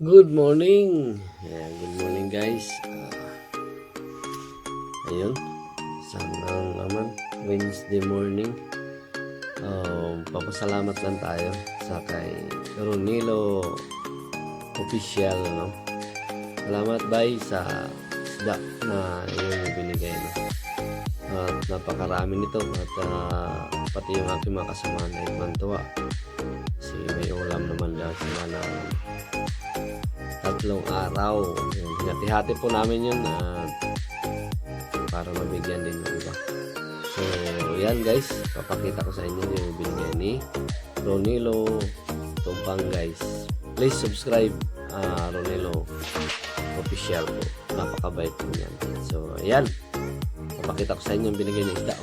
Good morning! Ayan, good morning guys. Ayun, sana naman Wednesday morning. Papasalamat lang tayo sa kay Ronilo Official, no? Salamat bay sa isda na yung binigay, no? At napakarami nito at pati yung aking mga kasama na ipantuwa. Kasi may ulam naman dahil sila na 3 araw. Hati-hati po namin yun para mabigyan din ng iba. So, yan guys. Papakita ko sa inyo yung binigay ni Ronilo Tumpang guys. Please subscribe Ronilo Official po. Napakabait po yan. So, ayan. Papakita ko sa inyo yung binigay ni isda.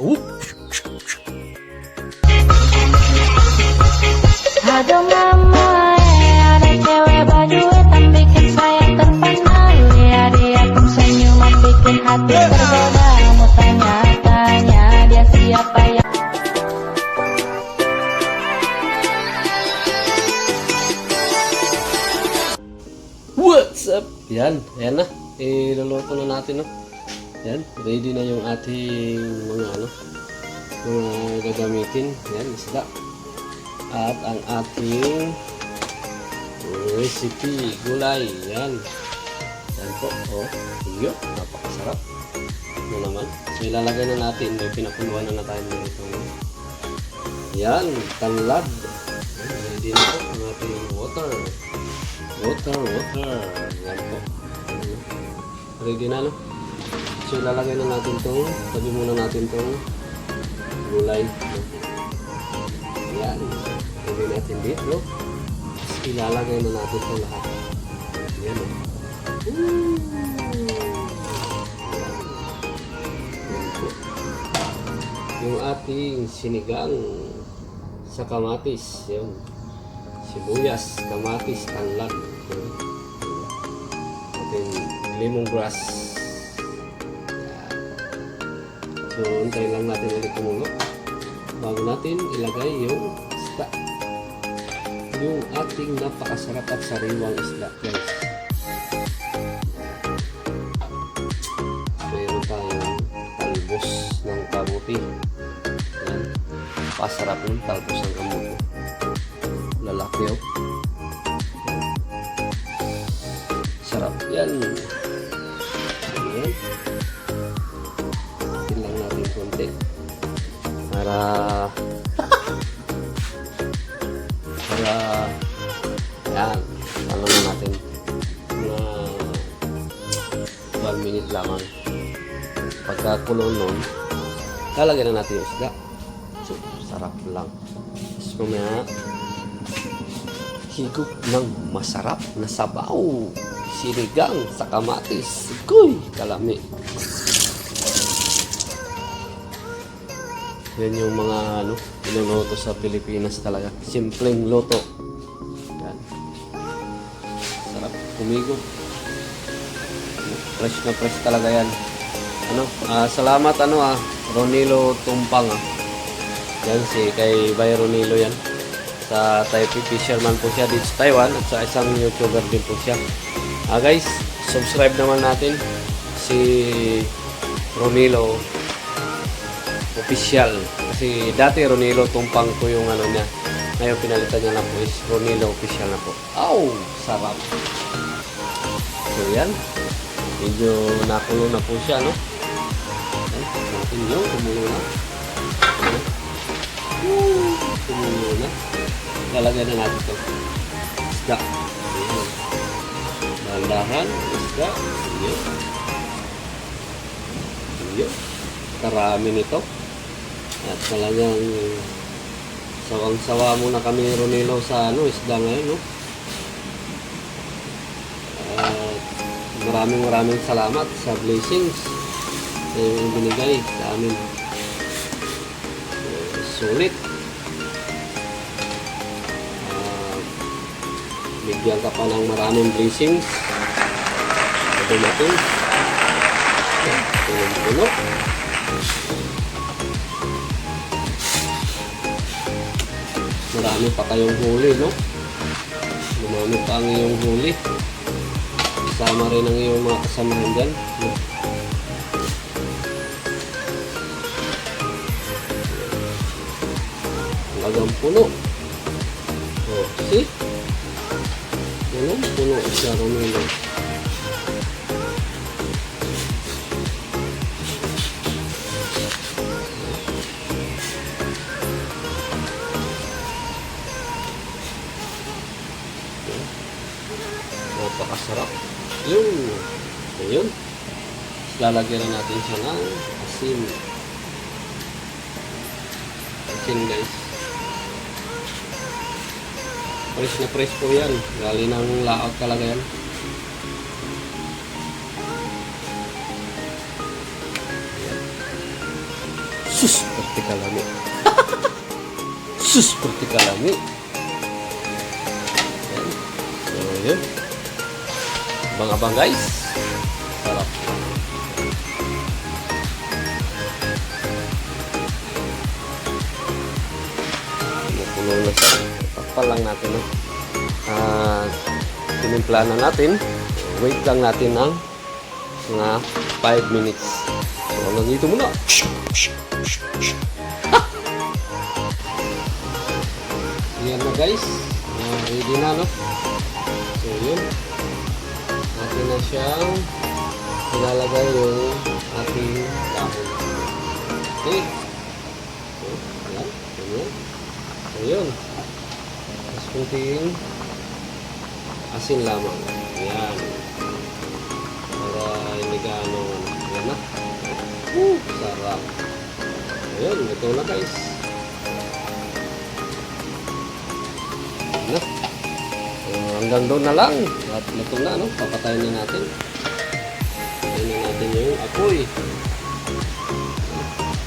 Aduh mama, ada cewek bajunya tak bikin saya terpana. Lihat dia pun senyum bikin hati tergoda. Mau tanya-tanya dia siapa ya? What's up? Yan, ayan na. Iluluto na natin, no? Yan, ready na yung ating mga gagamitin. Yan, isda. At ang ating recipe, gulay. Yan. Yan po. Oh, yun. Napakasarap. Ano naman? So, ilalagay na natin. May pinakuluan na tayo nito. Yan, tanlad. Yan, ready na po ang ating water. Water. Yan po. Ready na, no? So, ilalagay na natin itong, tabi muna natin itong gulay. Yan. Tabi natin dito. Tapos, ilalagay na natin itong lahat. Yan, no? Yan po. Yung ating sinigang sa kamatis. Yan. Sibuyas, kamatis, tanlad. Ating lemongrass. So, antayin lang natin ulit kumulo bago natin ilagay yung isda. Yung ating napakasarap at sariwang isda, guys. Mayroon tayong talbos ng kamuti. Yan. Pasarap yung talbos ng kamuti. Lalaki, oh. Sarap yan. Ayan. Atin lang natin konti para yan. Alam na natin na 1 minute lamang. Pagkakulo nun, lalagyan na natin yung isda. So, sarap lang. Tapos mamaya higop ng masarap na sabaw. Sinigang sa kamatis. Kuy, kalami. Yan yung mga niluluto sa Pilipinas talaga. Simpleng luto. Yan. Sarap kumigop. Fresh na fresh talaga yan. Salamat Ronilo Tumpang. Yan si kay Bay Ronilo yan. Sa Taipei fisherman po siya dito sa Taiwan at sa isang YouTuber din po siya. Guys, subscribe naman natin si Ronilo Official. Kasi dati Ronilo Tumpang po yung niya. Ngayon pinalitan niya na po is Ronilo Official na po. Sarap. So yan. Medyo nakulo na po siya, no? Yan. Natin yung kumulo na. Kumulo na. Lalagyan na natin ito. Isda. Dahan-dahan. Isda. Iyo. Karami nito. At talagang sawang-sawa muna kami ni Ronilo sa isda ngayon, no? At maraming salamat sa blessings na yung binigay sa amin. Sulit. Bigyan ka pa ng maraming blessings. Ito natin. Puno. Marami pa kayong huli, no? dumami pa ang iyong huli. Kasama rin ang iyong mga kasamahan dyan. Talagang puno. Oh, see? Puno siya, Romelo. Napakasarap. Ayun. Lalagyan na natin siya ng asin. Asin, guys. Fresh na fresh po yan. Gali ng laot talaga yan. Sus! Perti kalami. Sus! Perti kalami. Yan. So, yun. Abang-abang, guys. Sarap. Puno na siya. Takpan lang natin. Tinimpla na natin. Wait lang natin ng mga 5 minutes. So, hanggang dito muna. Yan na, guys. Ready na, no? So, yun. Atin na siyang ilalagay yung ating dahon. Okay. So, yan. Ganyan. So, yun. Mas kunting asin lamang. Yan. Para hindi gaano. Yan na. Sarap. Ayun. Ito na, guys. Yan na. Hanggang doon na lang. At ito na, no? Papatayin na natin. Patayin na natin yung apoy.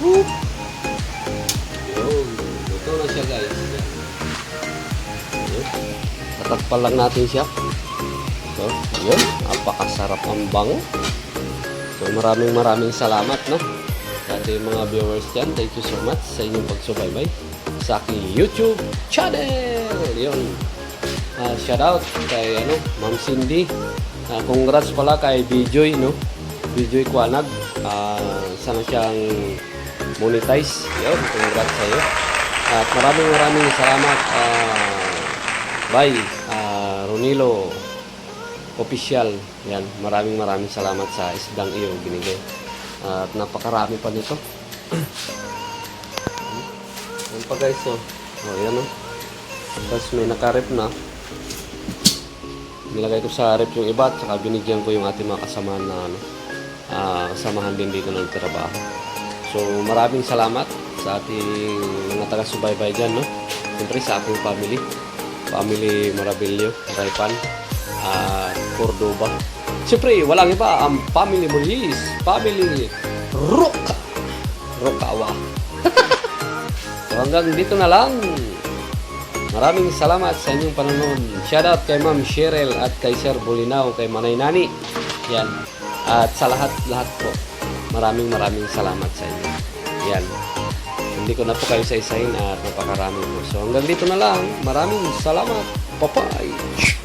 Yun. Ito na siya, guys. Tatakpan lang natin siya. So, yun. Napakasarap ang bango. So, maraming salamat, no? Sa ating mga viewers dyan. Thank you so much sa inyong pagsubaybay sa aking YouTube channel. Yun. Shout out kay Ma'am Cindy. Congrats pala kay Bijoy, no? Bijoy Kuanag. Sana siyang monetize. Yun, congrats sa iyo. At maraming salamat. Bye, Ronilo Official. Yan, maraming salamat sa isdang iyo binigay. At napakarami pa nito. Yan pa, guys, so. Yan, no? Tapos may nakarep na. Nilagay ko sa rep yung iba at saka binigyan ko yung ating mga kasamahan na kasamahan din dito ng trabaho. So maraming salamat sa ating mga taga-subaybay dyan, no? Siyempre sa ating family Maravillo, Raipan, Cordoba. Siyempre walang iba ang family Mulis, family Rokawa. So hanggang dito na lang. Maraming salamat sa inyong panonood. Shoutout kay Ma'am Cheryl at kay Sir Bulinaw, kay Manay Nani. Yan. At sa lahat po, maraming salamat sa inyo. Yan. Hindi ko na po kayo sa isahin at napakarami po. So hanggang dito na lang. Maraming salamat. Bye-bye.